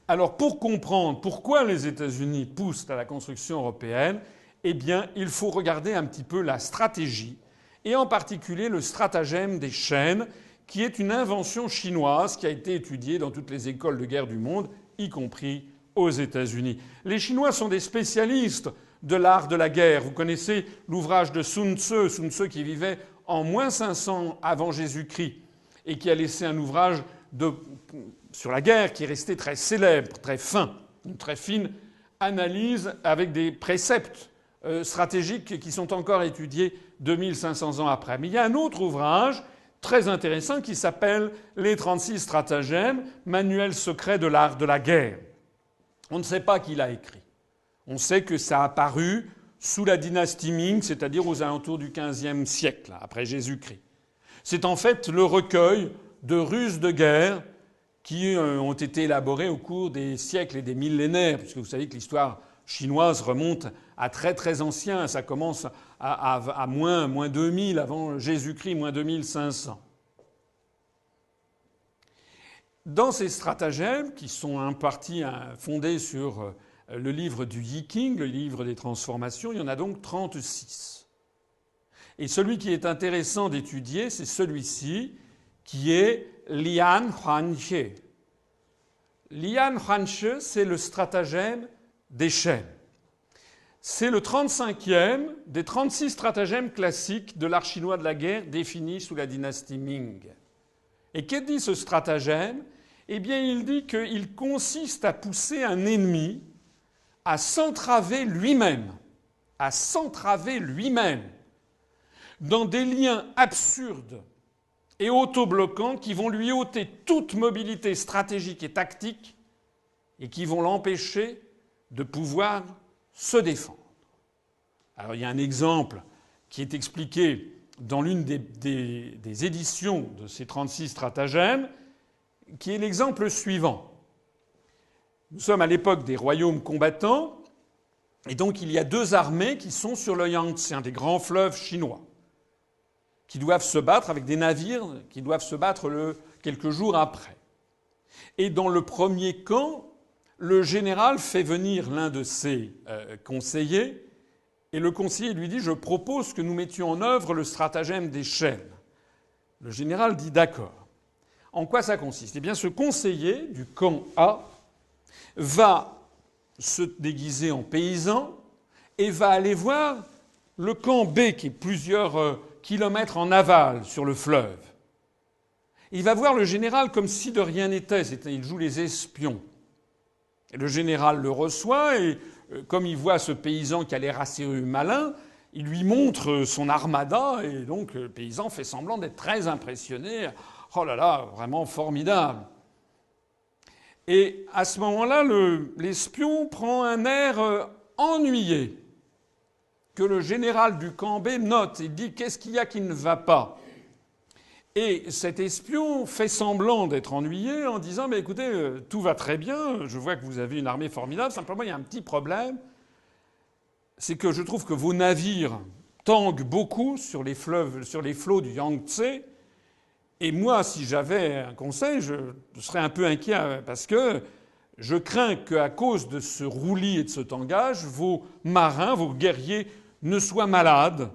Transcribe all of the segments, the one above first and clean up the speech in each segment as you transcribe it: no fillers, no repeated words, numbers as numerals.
Alors pour comprendre pourquoi les États-Unis poussent à la construction européenne, eh bien il faut regarder un petit peu la stratégie, et en particulier le stratagème des chaînes, qui est une invention chinoise qui a été étudiée dans toutes les écoles de guerre du monde, y compris aux États-Unis. Les Chinois sont des spécialistes de l'art de la guerre. Vous connaissez l'ouvrage de Sun Tzu qui vivait en moins 500 avant Jésus-Christ et qui a laissé un ouvrage sur la guerre qui est resté très célèbre, très fin, une très fine analyse avec des préceptes stratégiques qui sont encore étudiés 2500 ans après. Mais il y a un autre ouvrage très intéressant qui s'appelle « Les 36 stratagèmes, manuel secret de l'art de la guerre ». On ne sait pas qui l'a écrit. On sait que ça a apparu sous la dynastie Ming, c'est-à-dire aux alentours du XVe siècle, après Jésus-Christ. C'est en fait le recueil de ruses de guerre qui ont été élaborées au cours des siècles et des millénaires, puisque vous savez que l'histoire chinoise remonte à très très ancien. Ça commence à moins 2000 avant Jésus-Christ, moins 2500. Dans ces stratagèmes, qui sont en partie fondés sur le livre du Yi King, le livre des transformations, il y en a donc 36. Et celui qui est intéressant d'étudier, c'est celui-ci, qui est Lian Huanxie. Lian Huanxie, c'est le stratagème des chaînes. C'est le 35e des 36 stratagèmes classiques de l'art chinois de la guerre définis sous la dynastie Ming. Et qu'est-ce que dit ce stratagème ? Eh bien, il dit qu'il consiste à pousser un ennemi à s'entraver lui-même dans des liens absurdes et autobloquants qui vont lui ôter toute mobilité stratégique et tactique et qui vont l'empêcher de pouvoir se défendre. Alors il y a un exemple qui est expliqué dans l'une des éditions de ces 36 stratagèmes, qui est l'exemple suivant. Nous sommes à l'époque des royaumes combattants, et donc il y a deux armées qui sont sur le Yangtze, un des grands fleuves chinois, qui doivent se battre avec des navires qui doivent se battre quelques jours après. Et dans le premier camp, le général fait venir l'un de ses conseillers, et le conseiller lui dit « Je propose que nous mettions en œuvre le stratagème des chaînes ». Le général dit « D'accord ». En quoi ça consiste ? Eh bien, ce conseiller du camp A va se déguiser en paysan et va aller voir le camp B, qui est plusieurs kilomètres en aval sur le fleuve. Il va voir le général comme si de rien n'était. Il joue les espions. Et le général le reçoit et, comme il voit ce paysan qui a l'air assez malin, il lui montre son armada et donc le paysan fait semblant d'être très impressionné. Oh là là, vraiment formidable. Et à ce moment-là, l'espion prend un air ennuyé que le général du camp B note et dit « Qu'est-ce qu'il y a qui ne va pas ?» Et cet espion fait semblant d'être ennuyé en disant « Mais écoutez, tout va très bien, je vois que vous avez une armée formidable, simplement il y a un petit problème, c'est que je trouve que vos navires tanguent beaucoup sur les flots du Yangtze. Et moi, si j'avais un conseil, je serais un peu inquiet parce que je crains qu'à cause de ce roulis et de ce tangage, vos marins, vos guerriers ne soient malades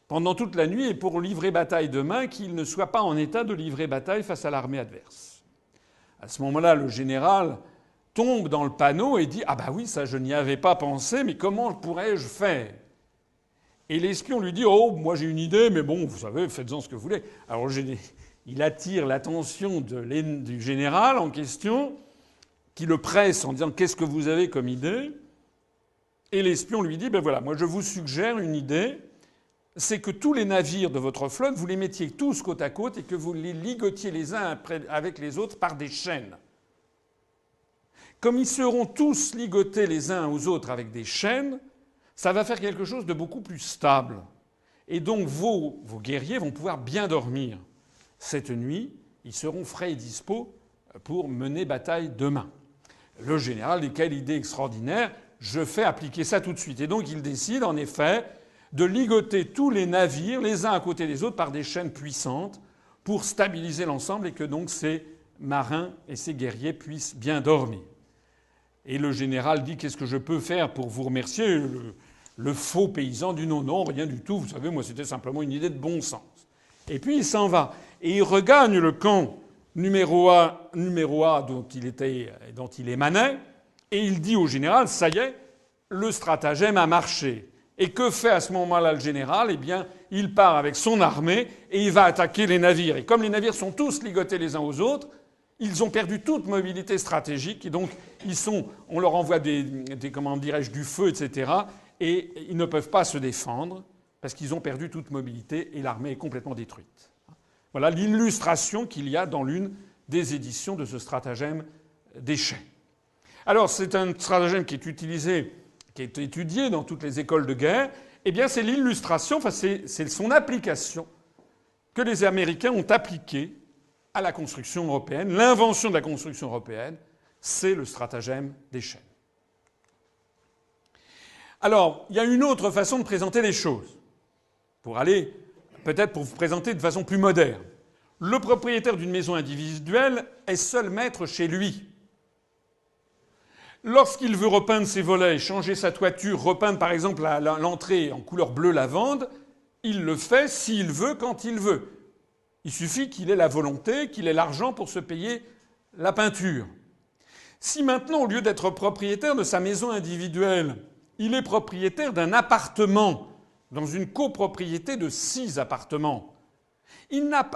pendant toute la nuit et pour livrer bataille demain, qu'ils ne soient pas en état de livrer bataille face à l'armée adverse. » À ce moment-là, le général tombe dans le panneau et dit « Ah bah oui, ça je n'y avais pas pensé, mais comment pourrais-je faire ?» Et l'espion lui dit « Oh, moi j'ai une idée, mais bon, vous savez, faites-en ce que vous voulez. » Alors il attire l'attention du général en question, qui le presse en disant « Qu'est-ce que vous avez comme idée ?» Et l'espion lui dit « Ben voilà, moi je vous suggère une idée, c'est que tous les navires de votre flotte, vous les mettiez tous côte à côte et que vous les ligotiez les uns avec les autres par des chaînes. Comme ils seront tous ligotés les uns aux autres avec des chaînes, ça va faire quelque chose de beaucoup plus stable. Et donc vos guerriers vont pouvoir bien dormir. Cette nuit, ils seront frais et dispos pour mener bataille demain. » Le général dit « Quelle idée extraordinaire, je fais appliquer ça tout de suite. » Et donc il décide en effet de ligoter tous les navires les uns à côté des autres par des chaînes puissantes pour stabiliser l'ensemble et que donc ces marins et ces guerriers puissent bien dormir. Et le général dit: qu'est-ce que je peux faire pour vous remercier? Le faux paysan dit: non, non, rien du tout. Vous savez, moi, c'était simplement une idée de bon sens. Et puis il s'en va. Et il regagne le camp numéro A dont il émanait. Et il dit au général: ça y est, le stratagème a marché. Et que fait à ce moment-là le général? Eh bien, il part avec son armée et il va attaquer les navires. Et comme les navires sont tous ligotés les uns aux autres, ils ont perdu toute mobilité stratégique. Et donc, on leur envoie comment dirais-je, du feu, etc. Et ils ne peuvent pas se défendre parce qu'ils ont perdu toute mobilité et l'armée est complètement détruite. Voilà l'illustration qu'il y a dans l'une des éditions de ce stratagème d'Échet. Alors, c'est un stratagème qui est utilisé, qui est étudié dans toutes les écoles de guerre. Eh bien, c'est l'illustration, enfin, c'est son application que les Américains ont appliquée à la construction européenne. L'invention de la construction européenne, c'est le stratagème d'Échet. Alors, il y a une autre façon de présenter les choses. Peut-être pour vous présenter de façon plus moderne. Le propriétaire d'une maison individuelle est seul maître chez lui. Lorsqu'il veut repeindre ses volets, changer sa toiture, repeindre par exemple l'entrée en couleur bleu lavande, il le fait s'il veut, quand il veut. Il suffit qu'il ait la volonté, qu'il ait l'argent pour se payer la peinture. Si maintenant, au lieu d'être propriétaire de sa maison individuelle, il est propriétaire d'un appartement dans une copropriété de 6 appartements,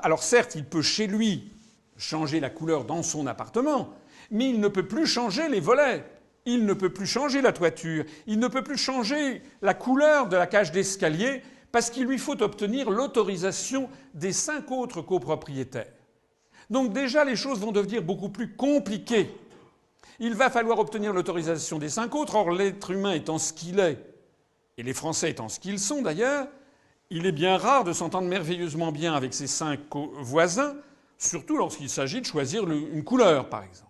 alors certes, il peut chez lui changer la couleur dans son appartement, mais il ne peut plus changer les volets. Il ne peut plus changer la toiture. Il ne peut plus changer la couleur de la cage d'escalier parce qu'il lui faut obtenir l'autorisation des 5 autres copropriétaires. Donc déjà, les choses vont devenir beaucoup plus compliquées. Il va falloir obtenir l'autorisation des 5 autres. Or, l'être humain étant ce qu'il est, et les Français étant ce qu'ils sont d'ailleurs, il est bien rare de s'entendre merveilleusement bien avec ses 5 voisins, surtout lorsqu'il s'agit de choisir une couleur, par exemple.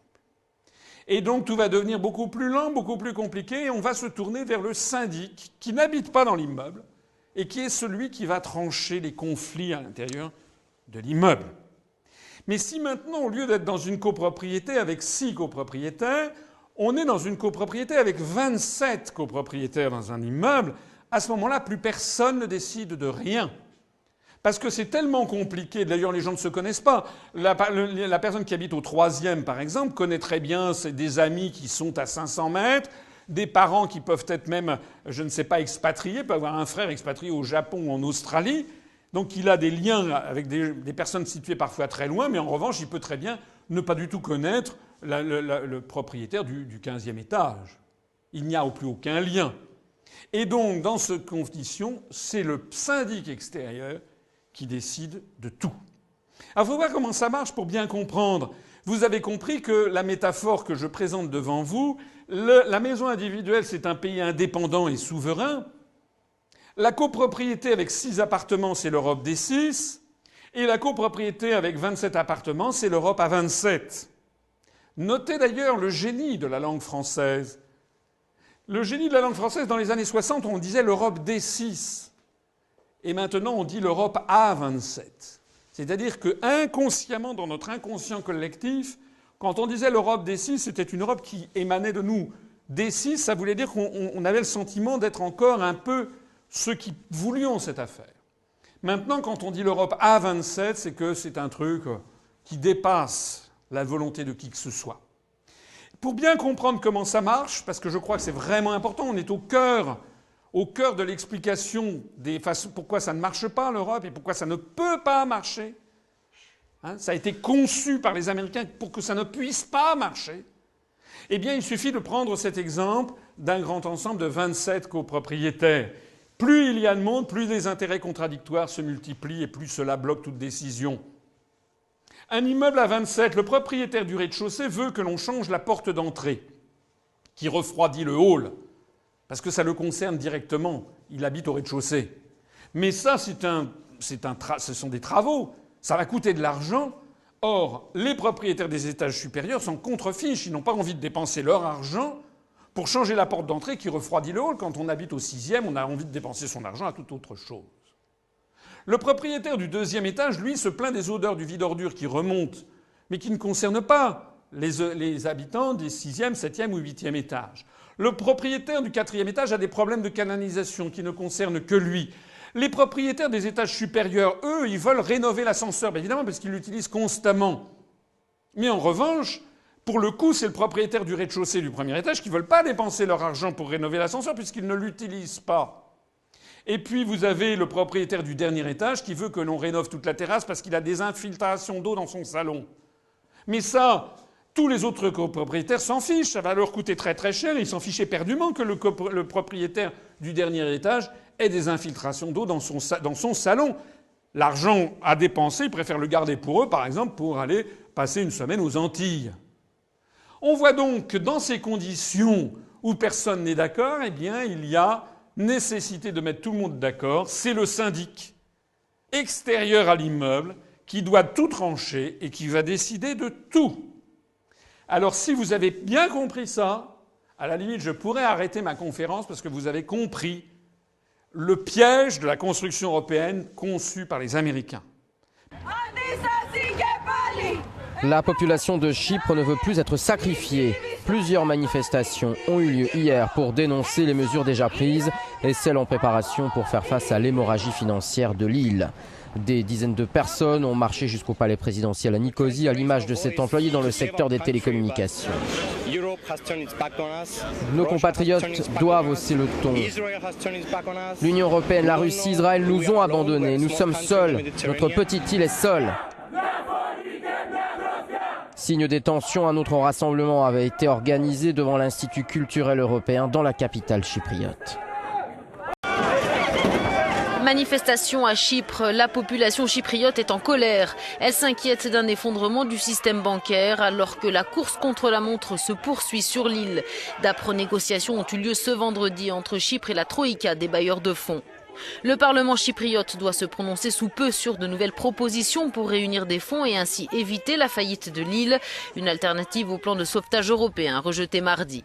Et donc tout va devenir beaucoup plus lent, beaucoup plus compliqué, et on va se tourner vers le syndic, qui n'habite pas dans l'immeuble, et qui est celui qui va trancher les conflits à l'intérieur de l'immeuble. Mais si maintenant, au lieu d'être dans une copropriété avec 6 copropriétaires, on est dans une copropriété avec 27 copropriétaires dans un immeuble, à ce moment-là, plus personne ne décide de rien. Parce que c'est tellement compliqué. D'ailleurs, les gens ne se connaissent pas. La personne qui habite au 3e, par exemple, connaît très bien des amis qui sont à 500 mètres, des parents qui peuvent être même, je ne sais pas, expatriés, peut avoir un frère expatrié au Japon ou en Australie. Donc il a des liens avec des personnes situées parfois très loin, mais en revanche, il peut très bien ne pas du tout connaître le propriétaire du 15e étage. Il n'y a plus aucun lien. Et donc, dans cette condition, c'est le syndic extérieur qui décide de tout. Alors, il faut voir comment ça marche pour bien comprendre. Vous avez compris que la métaphore que je présente devant vous, la maison individuelle, c'est un pays indépendant et souverain. La copropriété avec 6 appartements, c'est l'Europe des 6. Et la copropriété avec 27 appartements, c'est l'Europe à 27. Notez d'ailleurs le génie de la langue française. Le génie de la langue française, dans les années 60, on disait l'Europe des 6. Et maintenant, on dit l'Europe à 27. C'est-à-dire que inconsciemment, dans notre inconscient collectif, quand on disait l'Europe des 6, c'était une Europe qui émanait de nous. Des 6, ça voulait dire qu'on avait le sentiment d'être encore un peu ceux qui voulions cette affaire. Maintenant, quand on dit l'Europe à 27, c'est que c'est un truc qui dépasse la volonté de qui que ce soit. Pour bien comprendre comment ça marche, parce que je crois que c'est vraiment important, on est au cœur de l'explication des façons pourquoi ça ne marche pas l'Europe et pourquoi ça ne peut pas marcher. Ça a été conçu par les Américains pour que ça ne puisse pas marcher. Eh bien, il suffit de prendre cet exemple d'un grand ensemble de 27 copropriétaires. Plus il y a de monde, plus les intérêts contradictoires se multiplient et plus cela bloque toute décision. Un immeuble à 27, le propriétaire du rez-de-chaussée veut que l'on change la porte d'entrée, qui refroidit le hall, parce que ça le concerne directement. Il habite au rez-de-chaussée. Mais ça, ce sont des travaux. Ça va coûter de l'argent. Or, les propriétaires des étages supérieurs s'en contrefichent. Ils n'ont pas envie de dépenser leur argent pour changer la porte d'entrée qui refroidit le hall. Quand on habite au 6e, on a envie de dépenser son argent à toute autre chose. Le propriétaire du 2e étage, lui, se plaint des odeurs du vide-ordure qui remontent, mais qui ne concernent pas les habitants des 6e, 7e ou 8e étages. Le propriétaire du 4e étage a des problèmes de canalisation qui ne concernent que lui. Les propriétaires des étages supérieurs, eux, ils veulent rénover l'ascenseur, bien évidemment, parce qu'ils l'utilisent constamment. Mais en revanche, pour le coup, c'est le propriétaire du rez-de-chaussée du premier étage qui ne veulent pas dépenser leur argent pour rénover l'ascenseur puisqu'ils ne l'utilisent pas. Et puis vous avez le propriétaire du dernier étage qui veut que l'on rénove toute la terrasse parce qu'il a des infiltrations d'eau dans son salon. Mais ça, tous les autres copropriétaires s'en fichent. Ça va leur coûter très très cher. Ils s'en fichent éperdument que le propriétaire du dernier étage ait des infiltrations d'eau dans son salon. L'argent à dépenser, ils préfèrent le garder pour eux, par exemple, pour aller passer une semaine aux Antilles. On voit donc que dans ces conditions où personne n'est d'accord, eh bien, il y a nécessité de mettre tout le monde d'accord. C'est le syndic extérieur à l'immeuble qui doit tout trancher et qui va décider de tout. Alors si vous avez bien compris ça, à la limite, je pourrais arrêter ma conférence parce que vous avez compris le piège de la construction européenne conçue par les Américains. La population de Chypre ne veut plus être sacrifiée. Plusieurs manifestations ont eu lieu hier pour dénoncer les mesures déjà prises et celles en préparation pour faire face à l'hémorragie financière de l'île. Des dizaines de personnes ont marché jusqu'au palais présidentiel à Nicosie, à l'image de cet employé dans le secteur des télécommunications. Nos compatriotes doivent hausser le ton. L'Union européenne, la Russie, Israël nous ont abandonnés. Nous sommes seuls. Notre petite île est seule. Signe des tensions, un autre rassemblement avait été organisé devant l'Institut culturel européen dans la capitale chypriote. Manifestation à Chypre, la population chypriote est en colère. Elle s'inquiète d'un effondrement du système bancaire alors que la course contre la montre se poursuit sur l'île. D'âpres négociations ont eu lieu ce vendredi entre Chypre et la Troïka des bailleurs de fonds. Le Parlement chypriote doit se prononcer sous peu sur de nouvelles propositions pour réunir des fonds et ainsi éviter la faillite de l'île, une alternative au plan de sauvetage européen rejeté mardi.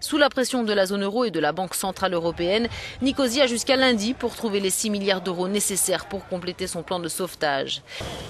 Sous la pression de la zone euro et de la Banque centrale européenne, Nicosie a jusqu'à lundi pour trouver les 6 milliards d'euros nécessaires pour compléter son plan de sauvetage.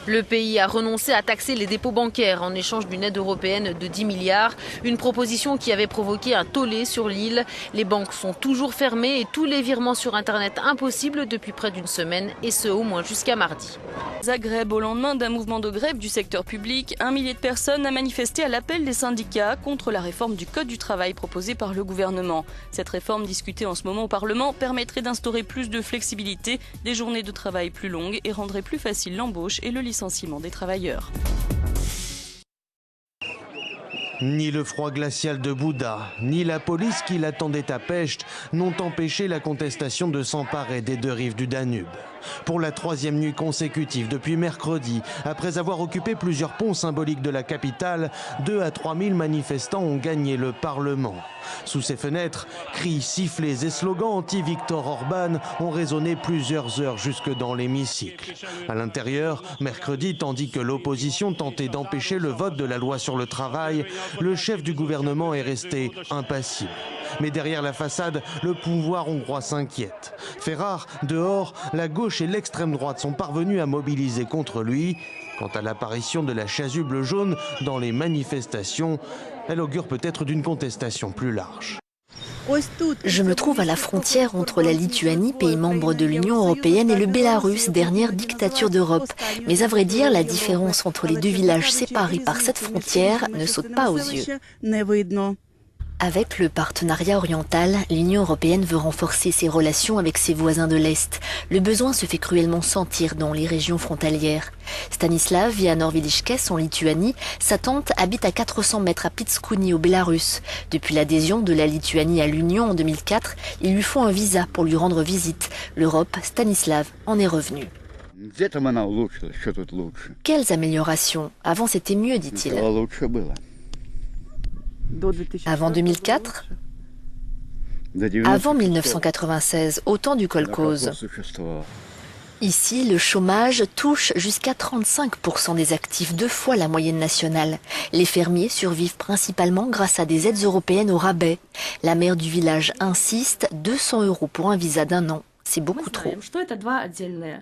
Le pays a renoncé à taxer les dépôts bancaires en échange d'une aide européenne de 10 milliards, une proposition qui avait provoqué un tollé sur l'île. Les banques sont toujours fermées et tous les virements sur Internet impossibles depuis près d'une semaine, et ce au moins jusqu'à mardi. Zagreb, au lendemain d'un mouvement de grève du secteur public, 1 millier de personnes a manifesté à l'appel des syndicats contre la réforme du Code du travail proposée par le gouvernement. Cette réforme discutée en ce moment au Parlement permettrait d'instaurer plus de flexibilité, des journées de travail plus longues et rendrait plus facile l'embauche et le licenciement des travailleurs. Ni le froid glacial de Bouddha, ni la police qui l'attendait à Pest n'ont empêché la contestation de s'emparer des deux rives du Danube. Pour la 3e nuit consécutive depuis mercredi, après avoir occupé plusieurs ponts symboliques de la capitale, 2 à 3 000 manifestants ont gagné le Parlement. Sous ses fenêtres, cris, sifflets et slogans anti-Viktor Orban ont résonné plusieurs heures jusque dans l'hémicycle. À l'intérieur, mercredi, tandis que l'opposition tentait d'empêcher le vote de la loi sur le travail, le chef du gouvernement est resté impassible. Mais derrière la façade, le pouvoir hongrois s'inquiète. Fait rare, dehors, la gauche et l'extrême droite sont parvenus à mobiliser contre lui. Quant à l'apparition de la chasuble jaune dans les manifestations, elle augure peut-être d'une contestation plus large. Je me trouve à la frontière entre la Lituanie, pays membre de l'Union européenne, et le Bélarus, dernière dictature d'Europe. Mais à vrai dire, la différence entre les deux villages séparés par cette frontière ne saute pas aux yeux. Avec le partenariat oriental, l'Union européenne veut renforcer ses relations avec ses voisins de l'Est. Le besoin se fait cruellement sentir dans les régions frontalières. Stanislav vit à Norvidiškės en Lituanie. Sa tante habite à 400 mètres à Pitskouni au Bélarus. Depuis l'adhésion de la Lituanie à l'Union en 2004, il lui faut un visa pour lui rendre visite. L'Europe, Stanislav en est revenu. Quelles améliorations? Avant c'était mieux, dit-il. Avant 2004? Avant 1996, au temps du kolkhoz. Ici, le chômage touche jusqu'à 35% des actifs, 2 fois la moyenne nationale. Les fermiers survivent principalement grâce à des aides européennes au rabais. La maire du village insiste, 200 € pour un visa d'1 an. c'est beaucoup trop.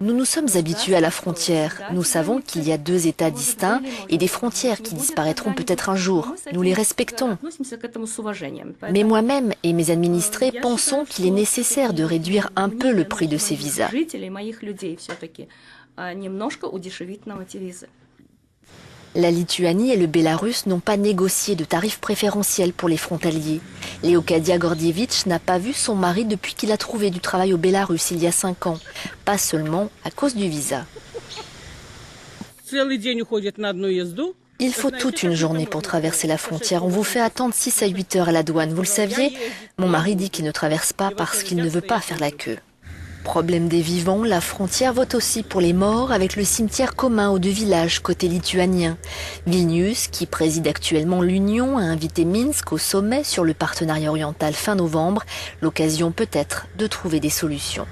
Nous nous sommes habitués à la frontière. Nous savons qu'il y a 2 États distincts et des frontières qui disparaîtront peut-être un jour. Nous les respectons. Mais moi-même et mes administrés pensons qu'il est nécessaire de réduire un peu le prix de ces visas. La Lituanie et le Bélarus n'ont pas négocié de tarifs préférentiels pour les frontaliers. Leocadia Gordievich n'a pas vu son mari depuis qu'il a trouvé du travail au Bélarus il y a 5 ans, pas seulement à cause du visa. Il faut toute une journée pour traverser la frontière. On vous fait attendre 6 à 8 heures à la douane. Vous le saviez? Mon mari dit qu'il ne traverse pas parce qu'il ne veut pas faire la queue. Problème des vivants, la frontière vote aussi pour les morts avec le cimetière commun aux 2 villages côté lituanien. Vilnius, qui préside actuellement l'Union, a invité Minsk au sommet sur le partenariat oriental fin novembre. L'occasion peut-être de trouver des solutions.